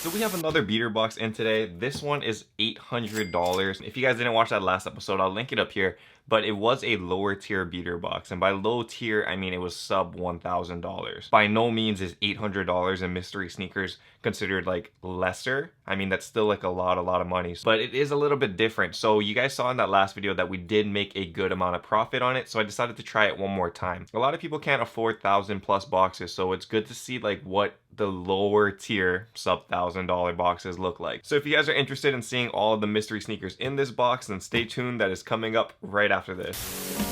So we have another beater box in today. This one is $800. If you guys didn't watch that last episode, I'll link it up here. But it was a lower tier beater box, and by low tier I mean it was sub $1,000. By no means is $800 in mystery sneakers considered like lesser. I mean, that's still like a lot of money, but it is a little bit different. So you guys saw in that last video that we did make a good amount of profit on it, so I decided to try it one more time. A lot of people can't afford 1,000+ boxes, so it's good to see like what the lower tier sub $1,000 boxes look like. So if you guys are interested in seeing all of the mystery sneakers in this box, then stay tuned. That is coming up right after this.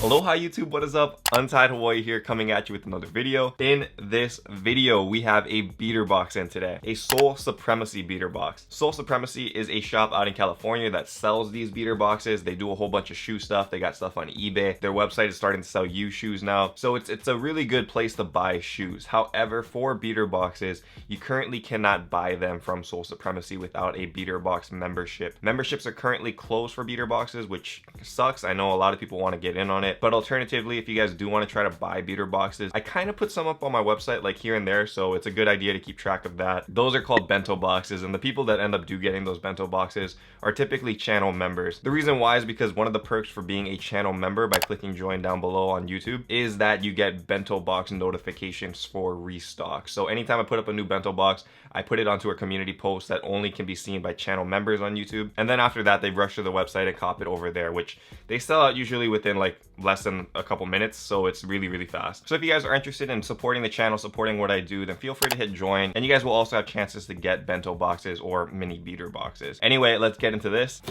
Aloha YouTube, what is up? Untitled Hawaii here, coming at you with another video. In this video, we have a beater box in today, a Soul Supremacy beater box. Soul Supremacy is a shop out in California that sells these beater boxes. They do a whole bunch of shoe stuff. They got stuff on eBay. Their website is starting to sell used shoes now. So it's a really good place to buy shoes. However, for beater boxes, you currently cannot buy them from Soul Supremacy without a beater box membership. Memberships are currently closed for beater boxes, which sucks. I know a lot of people want to get in on it. But alternatively, if you guys do want to try to buy beater boxes, I kind of put some up on my website like here and there, so it's a good idea to keep track of that. Those are called bento boxes, and the people that end up getting those bento boxes are typically channel members. The reason why is because one of the perks for being a channel member by clicking join down below on YouTube is that you get bento box notifications for restock. So anytime I put up a new bento box, I put it onto a community post that only can be seen by channel members on YouTube, and then after that they rush to the website and cop it over there, which they sell out usually within like less than a couple minutes, so it's really fast. So if you guys are interested in supporting the channel, supporting what I do, then feel free to hit join, and you guys will also have chances to get bento boxes or mini beater boxes. Anyway, let's get into this.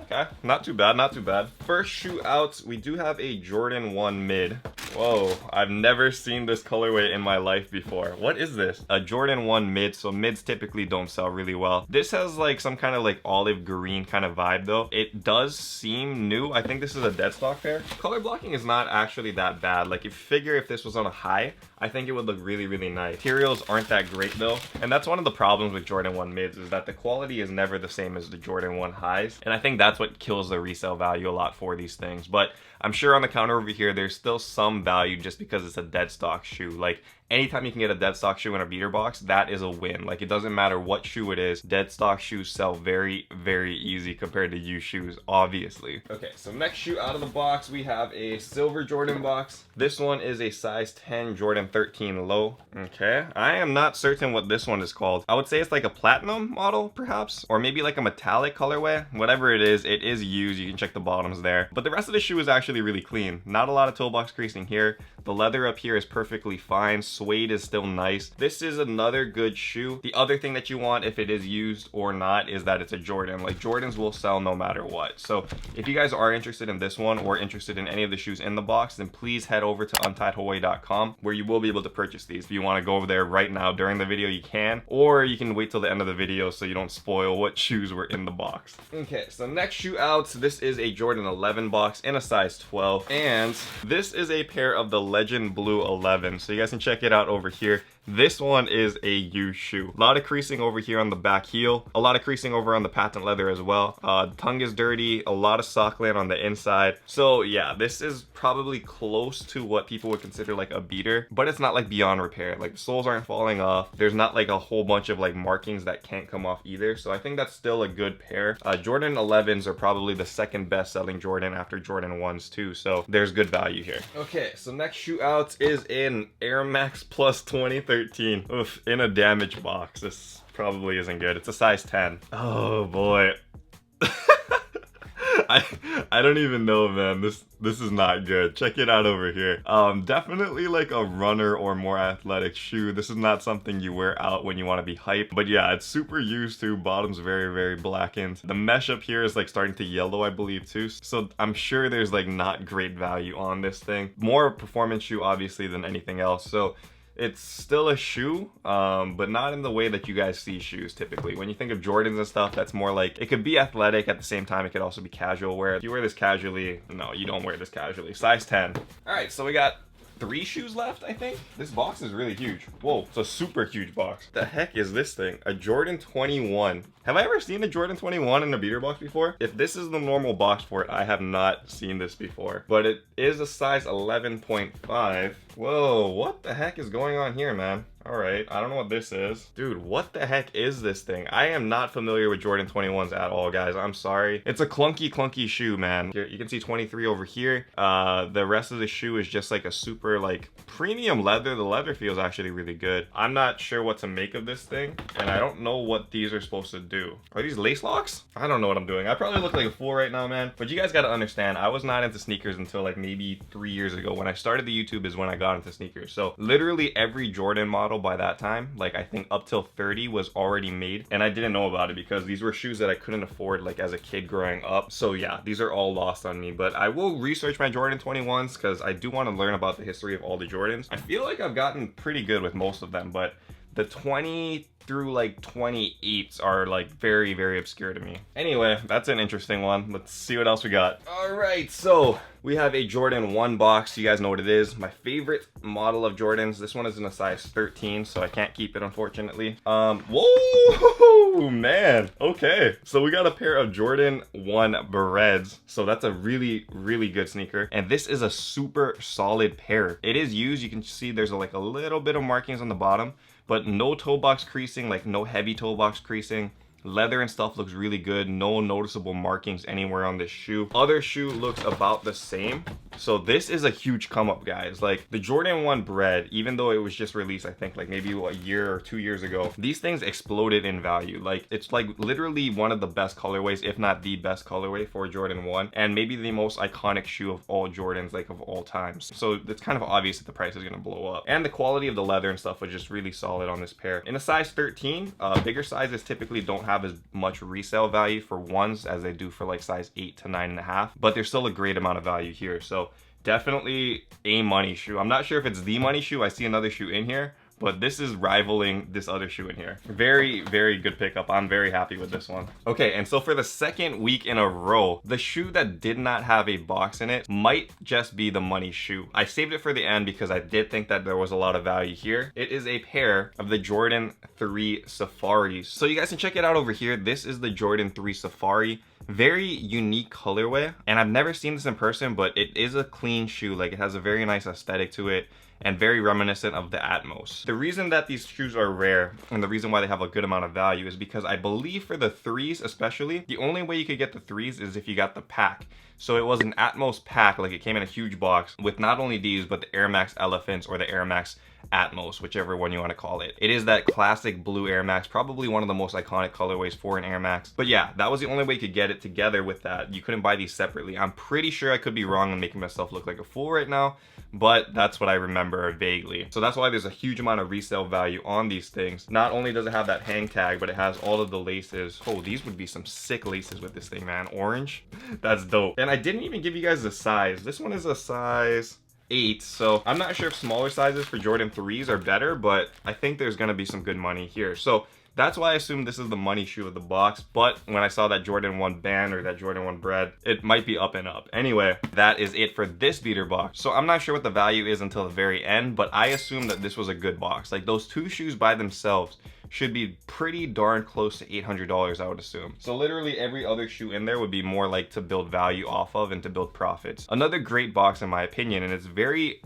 Okay, not too bad, not too bad. First shoe out, we do have a Jordan 1 mid. Whoa, I've never seen this colorway in my life before. What is this? A Jordan 1 mid, so mids typically don't sell really well. This has like some kind of like olive green kind of vibe though. It does seem new. I think this is a dead stock pair. Color blocking is not actually that bad. Like, if you figure if this was on a high, I think it would look really nice. Materials aren't that great though, and that's one of the problems with Jordan 1 mids, is that the quality is never the same as the Jordan 1 highs, and I think that's what kills the resale value a lot for these things. But I'm sure on the counter over here there's still some value just because it's a dead stock shoe. Like, anytime you can get a dead stock shoe in a beater box, that is a win. Like, it doesn't matter what shoe it is, dead stock shoes sell very easy compared to used shoes, obviously. Okay, so next shoe out of the box, we have a silver Jordan box. This one is a size 10 Jordan 13 low. Okay, I am not certain what this one is called. I would say it's like a platinum model perhaps, or maybe like a metallic colorway. Whatever it is used. You can check the bottoms there, but the rest of the shoe is actually really clean. Not a lot of toe box creasing here. The leather up here is perfectly fine. Suede is still nice. This is another good shoe. The other thing that you want, if it is used or not, is that it's a Jordan. Like, Jordans will sell no matter what. So if you guys are interested in this one or interested in any of the shoes in the box, then please head over to untitledhawaii.com, where you will be able to purchase these. If you want to go over there right now during the video, you can, or you can wait till the end of the video so you don't spoil what shoes were in the box. Okay, so next shoe out, this is a Jordan 11 box in a size 12, and this is a pair of the Legend Blue 11, so you guys can check it out over here. This one is a used shoe. A lot of creasing over here on the back heel, a lot of creasing over on the patent leather as well. Tongue is dirty, a lot of sock land on the inside. So yeah, this is probably close to what people would consider like a beater, but it's not like beyond repair. Like, the soles aren't falling off. There's not like a whole bunch of like markings that can't come off either. So I think that's still a good pair. Jordan 11s are probably the second best selling Jordan after Jordan 1s too. So there's good value here. Okay, so next shoe out is in Air Max Plus 2013. Oof, in a damaged box. This probably isn't good. It's a size 10. Oh boy. I don't even know, man. This is not good. Check it out over here. Definitely like a runner or more athletic shoe. This is not something you wear out when you want to be hype. But yeah, it's super used too. Bottom's very blackened. The mesh up here is like starting to yellow, I believe too. So I'm sure there's like not great value on this thing. More performance shoe obviously than anything else. So it's still a shoe, but not in the way that you guys see shoes typically. When you think of Jordans and stuff, that's more like, it could be athletic at the same time, it could also be casual wear. If you wear this casually, no, you don't wear this casually. Size 10. All right, so we got 3 shoes left, I think. This box is really huge. Whoa, it's a super huge box. The heck is this thing? A Jordan 21. Have I ever seen a Jordan 21 in a beater box before? If this is the normal box for it, I have not seen this before. But it is a size 11.5. Whoa, what the heck is going on here, man? Alright, I don't know what this is. Dude, what the heck is this thing? I am not familiar with Jordan 21s at all, guys. I'm sorry. It's a clunky shoe, man. Here, you can see 23 over here. The rest of the shoe is just like a super, like, premium leather. The leather feels actually really good. I'm not sure what to make of this thing, and I don't know what these are supposed to do. Are these lace locks? I don't know what I'm doing. I probably look like a fool right now, man. But you guys gotta understand, I was not into sneakers until like maybe 3 years ago. When I started the YouTube is when I got into sneakers. So literally every Jordan model by that time, like I think up till 30, was already made, and I didn't know about it because these were shoes that I couldn't afford like as a kid growing up. So yeah, these are all lost on me, but I will research my Jordan 21s because I do want to learn about the history of all the Jordans. I feel like I've gotten pretty good with most of them, but the 20 through like 28s are like very obscure to me. Anyway, that's an interesting one. Let's see what else we got. All right, so we have a Jordan 1 box. You guys know what it is. My favorite model of Jordans. This one is in a size 13, so I can't keep it, unfortunately. Whoa, man. Okay, so we got a pair of Jordan 1 Berets. So that's a really good sneaker. And this is a super solid pair. It is used. You can see there's like a little bit of markings on the bottom, but no toe box creasing, like no heavy toe box creasing. Leather and stuff looks really good. No noticeable markings anywhere on this shoe. Other shoe looks about the same. So this is a huge come up, guys. Like the Jordan 1 Bred, even though it was just released, I think like maybe a year or 2 years ago, these things exploded in value. Like it's like literally one of the best colorways, if not the best colorway for Jordan 1, and maybe the most iconic shoe of all Jordans, like of all times. So it's kind of obvious that the price is gonna blow up. And the quality of the leather and stuff was just really solid on this pair. In a size 13, bigger sizes typically don't have as much resale value for ones as they do for like size 8 to 9.5, but there's still a great amount of value here. So definitely a money shoe. I'm not sure if it's the money shoe. I see another shoe in here, but this is rivaling this other shoe in here. Very good pickup. I'm very happy with this one. Okay, and so for the second week in a row, the shoe that did not have a box in it might just be the money shoe. I saved it for the end because I did think that there was a lot of value here. It is a pair of the Jordan 3 Safaris. So you guys can check it out over here. This is the Jordan 3 Safari. Very unique colorway, and I've never seen this in person, but it is a clean shoe. Like it has a very nice aesthetic to it, and very reminiscent of the Atmos. The reason that these shoes are rare and the reason why they have a good amount of value is because I believe for the 3s especially, the only way you could get the 3s is if you got the pack. So it was an Atmos pack, like it came in a huge box with not only these, but the Air Max Elephants or the Air Max Atmos, whichever one you want to call it. It is that classic blue Air Max, probably one of the most iconic colorways for an Air Max. But yeah, that was the only way you could get it together with that. You couldn't buy these separately. I'm pretty sure I could be wrong and making myself look like a fool right now, but that's what I remember vaguely. So that's why there's a huge amount of resale value on these things. Not only does it have that hang tag, but it has all of the laces. Oh, these would be some sick laces with this thing, man. Orange, that's dope. And I didn't even give you guys the size. This one is a size 8, so I'm not sure if smaller sizes for Jordan 3s are better, but I think there's gonna be some good money here. So that's why I assumed this is the money shoe of the box, but when I saw that Jordan 1 band or that Jordan 1 Bred, it might be up and up. Anyway, that is it for this beater box. So I'm not sure what the value is until the very end, but I assume that this was a good box. Like those 2 shoes by themselves should be pretty darn close to $800, I would assume. So literally every other shoe in there would be more like to build value off of and to build profits. Another great box in my opinion, and it's very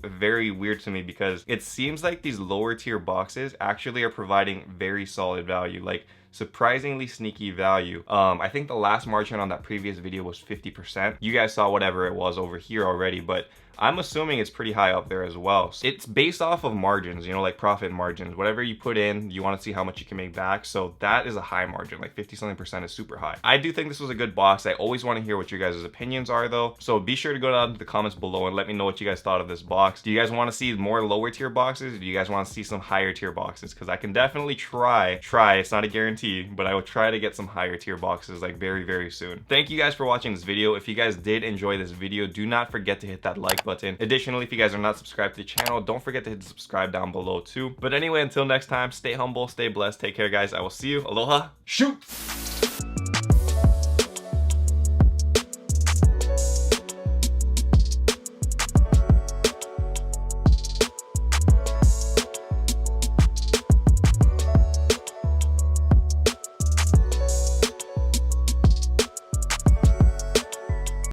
weird to me because it seems like these lower tier boxes actually are providing very solid value, like surprisingly sneaky value. I think the last margin on that previous video was 50%. You guys saw whatever it was over here already, but I'm assuming it's pretty high up there as well. So it's based off of margins, you know, like profit margins. Whatever you put in, you want to see how much you can make back. So that is a high margin, like 50-something% is super high. I do think this was a good box. I always want to hear what your guys' opinions are though. So be sure to go down to the comments below and let me know what you guys thought of this box. Do you guys want to see more lower tier boxes? Do you guys want to see some higher tier boxes? Because I can definitely try, it's not a guarantee, but I will try to get some higher tier boxes like very soon. Thank you guys for watching this video. If you guys did enjoy this video, do not forget to hit that like button. Additionally, if you guys are not subscribed to the channel, don't forget to hit the subscribe down below too. But anyway, until next time, stay humble, stay blessed, take care guys. I will see you. Aloha, shoot!